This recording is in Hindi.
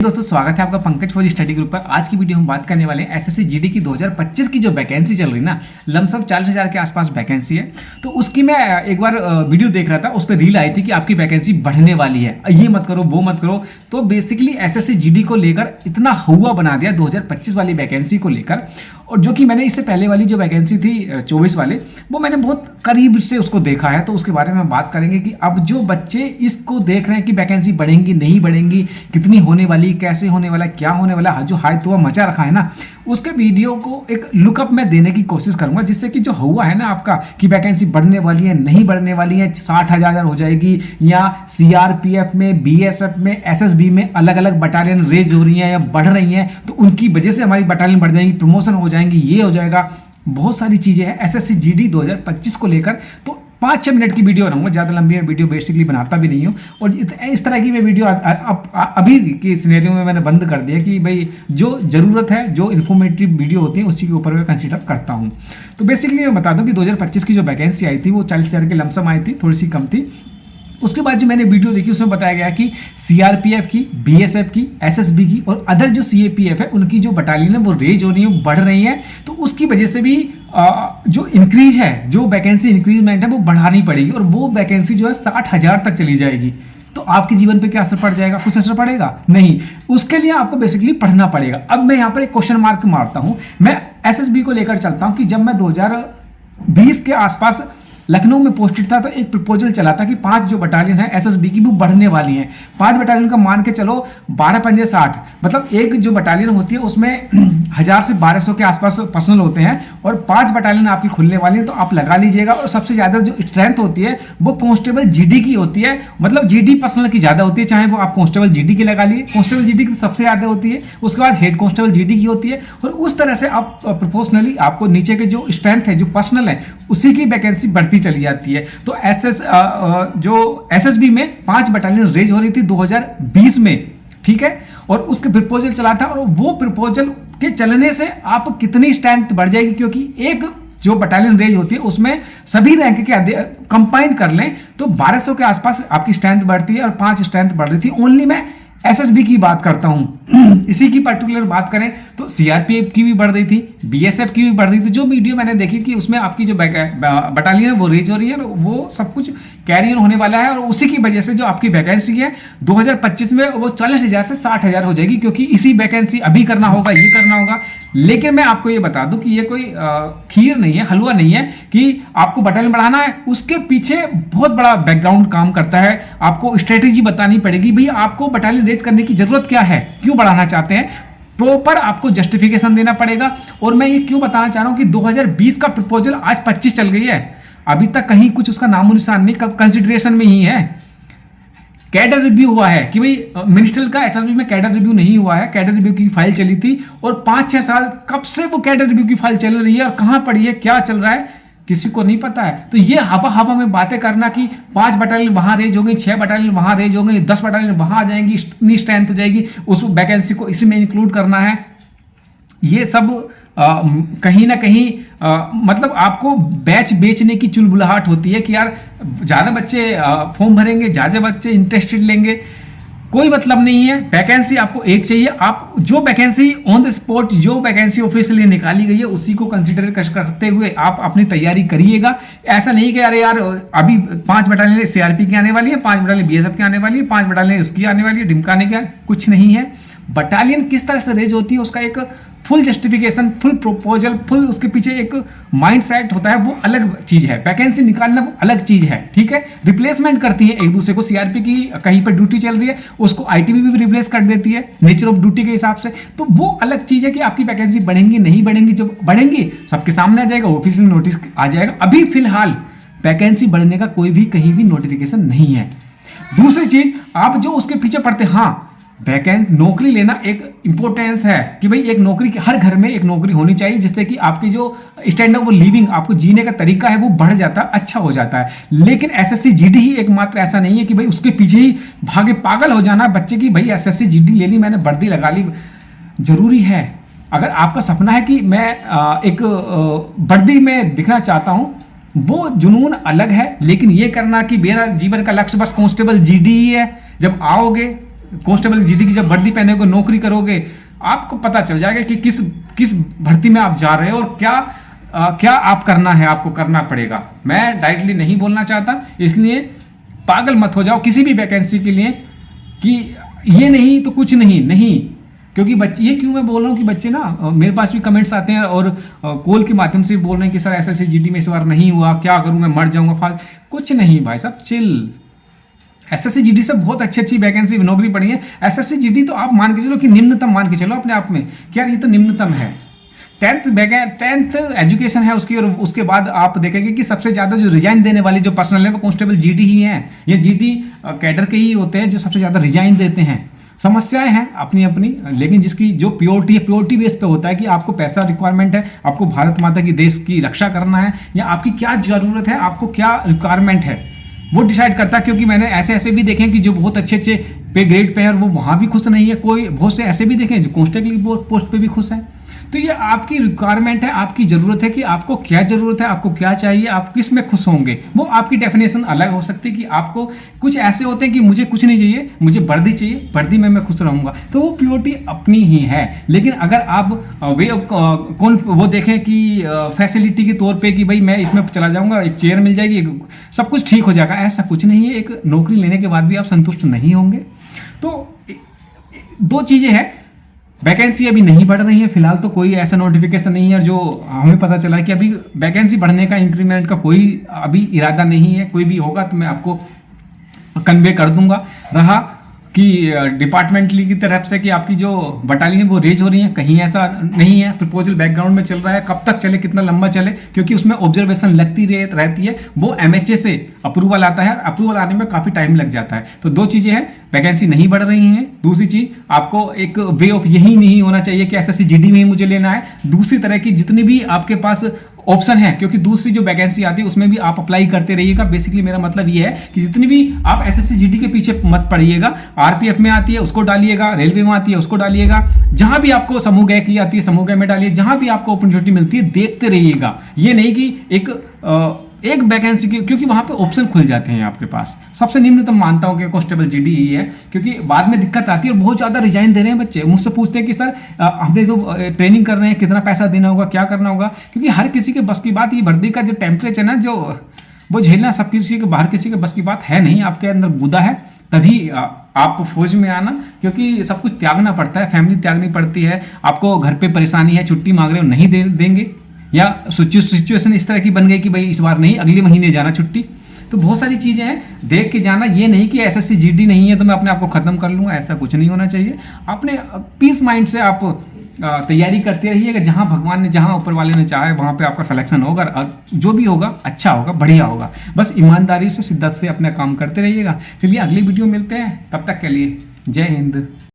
दोस्तों स्वागत है आपका पंकज फौजी स्टडी ग्रुप पर। आज की वीडियो हम बात करने वाले हैं एसएससी जीडी की 2025 की जो वैकेंसी चल रही ना, लमसम 40,000 के आसपास वैकेंसी है। तो उसकी मैं एक बार वीडियो देख रहा था, उस पर रील आई थी कि आपकी वैकेंसी बढ़ने वाली है, ये मत करो वो मत करो। तो बेसिकली एसएससी जीडी को लेकर इतना हुआ बना दिया 2025 वाली वैकेंसी को लेकर, और जो कि मैंने इससे पहले वाली जो वैकेंसी थी 24 वाले, वो मैंने बहुत करीब से उसको देखा है। तो उसके बारे में बात करेंगे कि अब जो बच्चे इसको देख रहे हैं कि वैकेंसी बढ़ेंगी नहीं बढ़ेंगी, कितनी होने वाली, कैसे होने वाला, क्या होने वाला, जो हाई तो मचा रखा है ना, उसके वीडियो को एक लुकअप में देने की कोशिश करूंगा, जिससे कि जो हुआ है ना आपका कि वैकेंसी बढ़ने वाली है नहीं बढ़ने वाली है, 60,000 हो जाएगी, या सीआरपीएफ में, बीएसएफ में, एसएसबी में अलग अलग बटालियन रेज हो रही हैं या बढ़ रही हैं, तो उनकी वजह से हमारी बटालियन बढ़ जाएगी, प्रमोशन हो जाएंगी, ये हो जाएगा। बहुत सारी चीजें हैं एसएससी जीडी 2025 को लेकर। तो 5-6 मिनट की वीडियो बनाऊंगा, ज़्यादा लंबी वीडियो बेसिकली बनाता भी नहीं हूँ। और इस तरह की मैं वीडियो अभी की सिनेरियो में मैंने बंद कर दिया कि भाई जो ज़रूरत है, जो इन्फॉर्मेटिव वीडियो होती है उसी के ऊपर मैं कंसिडर करता हूँ। तो बेसिकली मैं बता दूँ कि 2025 की जो वैकेंसी आई थी वो 40,000 के लमसम आई थी, थोड़ी सी कम थी। उसके बाद जो मैंने वीडियो देखी उसमें बताया गया कि सीआरपीएफ की, बीएसएफ की, एसएसबी की और अदर जो सीएपीएफ है उनकी जो बटालियन है वो रेज हो रही है, बढ़ रही है। तो उसकी वजह से भी जो इंक्रीज है, जो वैकेंसी इंक्रीजमेंट है वो बढ़ानी पड़ेगी, और वो वैकेंसी जो है 60,000 तक चली जाएगी। तो आपके जीवन पे क्या असर पड़ जाएगा? कुछ असर पड़ेगा? नहीं। उसके लिए आपको बेसिकली पढ़ना पड़ेगा। अब मैं यहाँ पर एक क्वेश्चन मार्क मारता हूँ। मैं एसएसबी को लेकर चलता हूँ कि जब मैं 2020 के आसपास लखनऊ में पोस्टेड था तो एक प्रपोजल चला था कि 5 जो बटालियन है एसएसबी की वो बढ़ने वाली हैं। 5 बटालियन का मान के चलो 12×5=60, मतलब एक जो बटालियन होती है उसमें 1000 से 1200 के आसपास पर्सनल होते हैं, और 5 बटालियन आपकी खुलने वाली है, तो आप लगा लीजिएगा। और सबसे ज़्यादा जो स्ट्रेंथ होती है वो कांस्टेबल जीडी की होती है, मतलब जीडी पर्सनल की ज़्यादा होती है, चाहे वो आप कांस्टेबल जीडी की लगा लिए, कांस्टेबल जीडी की सबसे ज़्यादा होती है, उसके बाद हेड कांस्टेबल जीडी की होती है, और उस तरह से आप प्रोपोर्शनली आपको नीचे के जो स्ट्रेंथ है, जो पर्सनल है, उसी की वैकेंसी बढ़ती चली जाती है। तो जो एसएसबी में 5 बटालियन रेज हो रही थी 2020 में, ठीक है, और उसके प्रपोजल चला था, और वो प्रपोजल के चलने से आप कितनी स्ट्रेंथ बढ़ जाएगी, क्योंकि एक जो बटालियन रेंज होती है उसमें सभी रैंक के कंबाइन कर लें तो 1200 के आसपास आपकी स्ट्रेंथ बढ़ती है, और 5 स्ट्रेंथ बढ़ रही थी। ओनली मैं एसएसबी की बात करता हूं। इसी की पर्टिकुलर बात करें तो सीआरपीएफ की भी बढ़ रही थी, बीएसएफ की भी बढ़ रही थी। जो वीडियो मैंने देखी कि उसमें आपकी जो बटालियन है वो रेज हो रही है, वो सब कुछ कैरियर होने वाला है, और उसी की वजह से जो आपकी वैकेंसी है 2025 में वो 40,000 से 60,000 हो जाएगी, क्योंकि इसी वैकेंसी अभी करना होगा, ये करना होगा। लेकिन मैं आपको ये बता दूं कि ये कोई खीर नहीं है, हलवा नहीं है कि आपको बटालियन बढ़ाना है। उसके पीछे बहुत बड़ा बैकग्राउंड काम करता है। आपको स्ट्रेटेजी बतानी पड़ेगी, भाई आपको बटालियन रेज करने की जरूरत क्या है, क्यों बढ़ाना चाहते हैं, प्रॉपर आपको जस्टिफिकेशन देना पड़ेगा। और मैं ये क्यों बताना चाह रहा हूं कि 2020 का प्रपोजल आज 25 चल गई है, अभी तक कहीं कुछ उसका नामो निशान नहीं, कब कंसिडरेशन में ही है। कैडर रिव्यू हुआ है कि भाई मिनिस्टर का एसएसबी में कैडर रिव्यू नहीं हुआ है, कैडर रिव्यू की फाइल चली थी, और 5-6 साल कब से वो कैडर रिव्यू की फाइल चल रही है, और कहां पड़ी है, क्या चल रहा है, किसी को नहीं पता है। तो ये हवा में बातें करना कि 5 बटालियन वहां रेज हो गई, 6 बटालियन वहां रेज हो गई, 10 बटालियन वहां आ जाएंगी, इतनी स्ट्रेंथ हो जाएगी, उस वैकेंसी को इसमें इंक्लूड करना है, ये सब कहीं ना कहीं मतलब आपको बैच बेचने की चुलबुलाहट होती है कि यार ज़्यादा बच्चे फॉर्म भरेंगे, ज़्यादा बच्चे इंटरेस्टेड लेंगे, कोई मतलब नहीं है। वैकेंसी आपको एक चाहिए। आप जो वैकेंसी ऑन द स्पॉट, जो वैकेंसी ऑफिशियली निकाली गई है उसी को कंसीडर करते हुए आप अपनी तैयारी करिएगा। ऐसा नहीं कि अरे यार अभी 5 बटालियन सीआरपी की आने वाली है, 5 बटालियन बीएसएफ की आने वाली है, 5 बटालियन उसकी आने वाली है, ढिमकाने का कुछ नहीं है। बटालियन किस तरह से रेज होती है उसका एक full justification, full proposal, full उसके पीछे एक माइंड सेट होता है, वो अलग चीज है। वैकेंसी निकालना वो अलग चीज है, ठीक है। रिप्लेसमेंट करती है एक दूसरे को, सीआरपी की कहीं पर ड्यूटी चल रही है उसको आईटीबीपी भी रिप्लेस कर देती है नेचर ऑफ ड्यूटी के हिसाब से। तो वो अलग चीज है कि आपकी वैकेंसी बढ़ेंगी नहीं बढ़ेंगी, जब बढ़ेंगी सबके सामने आ जाएगा, ऑफिशियल नोटिस आ जाएगा। अभी फिलहाल वैकेंसी बढ़ने का कोई भी कहीं भी नोटिफिकेशन नहीं है। दूसरी चीज, आप जो उसके पीछे पड़ते, हाँ वैकेंसी नौकरी लेना एक इंपॉर्टेंस है कि भाई एक नौकरी, हर घर में एक नौकरी होनी चाहिए, जिससे कि आपकी जो स्टैंडर्ड ऑफ लिविंग, आपको जीने का तरीका है वो बढ़ जाता है, अच्छा हो जाता है। लेकिन एसएससी जीडी ही एकमात्र ऐसा नहीं है कि भाई उसके पीछे ही भागे पागल हो जाना बच्चे की, भाई एसएससी जीडी ले ली मैंने, वर्दी लगा ली। जरूरी है, अगर आपका सपना है कि मैं एक वर्दी में दिखना चाहता हूं, वो जुनून अलग है। लेकिन ये करना कि मेरा जीवन का लक्ष्य बस कांस्टेबल जीडी ही है, जब आओगे कांस्टेबल जीडी की जब वर्दी पहनोगे, नौकरी करोगे, आपको पता चल जाएगा कि किस किस भर्ती में आप जा रहे हो और क्या आप करना है, आपको करना पड़ेगा। मैं डायरेक्टली नहीं बोलना चाहता, इसलिए पागल मत हो जाओ किसी भी वैकेंसी के लिए कि ये नहीं तो कुछ नहीं, क्योंकि बच्चे, ये क्यों मैं बोल रहा हूँ कि बच्चे ना मेरे पास भी कमेंट्स आते हैं और कॉल के माध्यम से बोल रहे हैं कि सर एसएससी जीडी में इस बार नहीं हुआ, क्या करूँ, मैं मर जाऊँगा। कुछ नहीं भाई साहब, चिल। एसएससी जीडी से बहुत अच्छी वैकेंसी नौकरी पड़ी है। एसएससी जीडी तो आप मान के चलो कि निम्नतम मान के चलो अपने आप में कि यार ये तो निम्नतम है। 10th एजुकेशन है उसकी, और उसके बाद आप देखेंगे कि सबसे ज़्यादा जो रिजाइन देने वाली जो पर्सनल है वो कांस्टेबल जीडी ही है। ये जीडी कैडर के ही होते हैं जो सबसे ज़्यादा रिजाइन देते हैं। समस्याएं हैं अपनी अपनी, लेकिन जिसकी जो प्योरिटी है, प्योरिटी बेस पे होता है कि आपको पैसा रिक्वायरमेंट है, आपको भारत माता की देश की रक्षा करना है, या आपकी क्या ज़रूरत है, आपको क्या रिक्वायरमेंट है, वो डिसाइड करता है। क्योंकि मैंने ऐसे भी देखे हैं कि जो बहुत अच्छे पे ग्रेड पे है और वो वहाँ भी खुश नहीं है। कोई बहुत से ऐसे भी देखे हैं जो कांस्टेबल की पोस्ट पे भी खुश है। तो ये आपकी रिक्वायरमेंट है, आपकी ज़रूरत है कि आपको क्या ज़रूरत है, आपको क्या चाहिए, आप किस में खुश होंगे। वो आपकी डेफिनेशन अलग हो सकती है कि आपको कुछ ऐसे होते हैं कि मुझे कुछ नहीं चाहिए, मुझे वर्दी चाहिए, वर्दी में मैं खुश रहूँगा, तो वो प्योरिटी अपनी ही है। लेकिन अगर आप वे कौन वो देखें कि फैसिलिटी के तौर पे कि भाई मैं इसमें चला जाऊँगा, एक चेयर मिल जाएगी, सब कुछ ठीक हो जाएगा, ऐसा कुछ नहीं है। एक नौकरी लेने के बाद भी आप संतुष्ट नहीं होंगे। तो दो चीज़ें हैं, वैकेंसी अभी नहीं बढ़ रही है फिलहाल, तो कोई ऐसा नोटिफिकेशन नहीं है जो हमें पता चला है कि अभी वैकेंसी बढ़ने का, इंक्रीमेंट का कोई अभी इरादा नहीं है। कोई भी होगा तो मैं आपको कन्वे कर दूंगा। रहा कि डिपार्टमेंटली की तरफ से कि आपकी जो बटालियन वो रेज हो रही है, कहीं ऐसा नहीं है। प्रपोजल बैकग्राउंड में चल रहा है, कब तक चले, कितना लंबा चले, क्योंकि उसमें ऑब्जर्वेशन लगती रहती है। वो एमएचए से अप्रूवल आता है, अप्रूवल आने में काफ़ी टाइम लग जाता है। तो दो चीज़ें हैं, वैकेंसी नहीं बढ़ रही हैं। दूसरी चीज़, आपको एक वे ऑफ यही नहीं होना चाहिए कि एसएससी जीडी में ही मुझे लेना है। दूसरी तरह की जितनी भी आपके पास ऑप्शन है, क्योंकि दूसरी जो वैकेंसी आती है उसमें भी आप अप्लाई करते रहिएगा। बेसिकली मेरा मतलब ये है कि जितनी भी आप एसएससी जीडी के पीछे मत पड़िएगा। आरपीएफ में आती है उसको डालिएगा, रेलवे में आती है उसको डालिएगा, जहां भी आपको समूह गय की आती है समूह गय में डालिए, जहां भी आपको अपॉर्चुनिटी मिलती है देखते रहिएगा। ये नहीं कि एक वैकेंसी की, क्योंकि वहां पे ऑप्शन खुल जाते हैं आपके पास। सबसे निम्नतम मानता हूं कि कांस्टेबल जीडी ही है, क्योंकि बाद में दिक्कत आती है और बहुत ज़्यादा रिजाइन दे रहे हैं बच्चे। मुझसे पूछते हैं कि सर हमने तो ट्रेनिंग कर रहे हैं, कितना पैसा देना होगा, क्या करना होगा, क्योंकि हर किसी के बस की बात, ये वर्दी का जो टेम्परेचर ना, जो वो झेलना सब किसी के, बाहर किसी के बस की बात है नहीं। आपके अंदर गुदा है तभी आप फौज में आना, क्योंकि सब कुछ त्यागना पड़ता है, फैमिली त्यागनी पड़ती है, आपको घर पे परेशानी है, छुट्टी मांग रहे हो नहीं देंगे, या सिचुएशन इस तरह की बन गई कि भाई इस बार नहीं, अगले महीने जाना छुट्टी। तो बहुत सारी चीज़ें हैं, देख के जाना। ये नहीं कि एसएससी जीडी नहीं है तो मैं अपने आप को ख़त्म कर लूँगा, ऐसा कुछ नहीं होना चाहिए। अपने पीस माइंड से आप तैयारी करते रहिएगा। जहाँ भगवान ने, जहाँ ऊपर वाले ने चाहे वहाँ पे आपका सिलेक्शन होगा, जो भी होगा अच्छा होगा, बढ़िया होगा। बस ईमानदारी से, शिद्दत से अपना काम करते रहिएगा। चलिए अगली वीडियो मिलते हैं, तब तक के लिए जय हिंद।